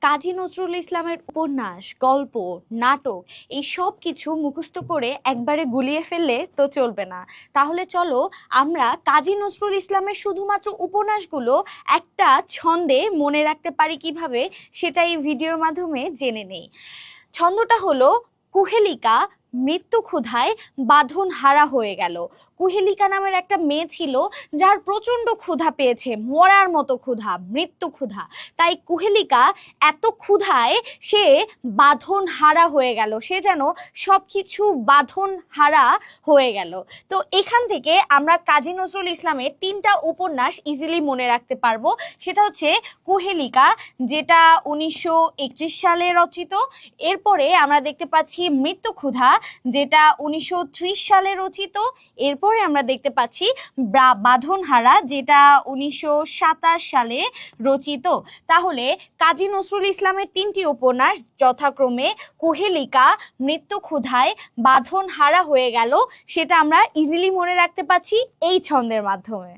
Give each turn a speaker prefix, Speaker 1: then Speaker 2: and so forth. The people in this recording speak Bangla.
Speaker 1: কাজী নজরুল ইসলামের উপন্যাস, গল্প, নাটক এই সব কিছু মুখস্থ করে একবারে গুলিয়ে ফেললে তো চলবে না। তাহলে চলো আমরা কাজী নজরুল ইসলামের শুধুমাত্র উপন্যাসগুলো একটা ছন্দে মনে রাখতে পারি কিভাবে, সেটা এই ভিডিওর মাধ্যমে জেনে নেই। ছন্দটা হলো কুহেলিকা মৃত্যু ক্ষুধায় বাঁধন হারা হয়ে গেল। কুহেলিকা নামের একটা মেয়ে ছিল যার প্রচন্ড ক্ষুধা পেয়েছে, মরার মতো ক্ষুধা, মৃত্যু ক্ষুধা। তাই কুহেলিকা এত ক্ষুধায় সে বাঁধন হারা হয়ে গেল, সে যেন সবকিছু বাঁধন হারা হয়ে গেল। তো এখান থেকে আমরা কাজী নজরুল ইসলামের তিনটা উপন্যাস ইজিলি মনে রাখতে পারবো। সেটা হচ্ছে কুহেলিকা, যেটা 1931 সালে রচিত। এরপরে আমরা দেখতে পাচ্ছি মৃত্যু ক্ষুধা, যেটা 1930 সালে রচিত। এরপরে আমরা দেখতে পাচ্ছি বাঁধনহারা, যেটা 1927 সালে রচিত। তাহলে কাজী নজরুল ইসলামের তিনটি উপন্যাস যথাক্রমে কুহেলিকা, মৃত্যু ক্ষুধায় বাঁধনহারা হয়ে গেল, সেটা আমরা ইজিলি মনে রাখতে পাচ্ছি এই ছন্দের মাধ্যমে।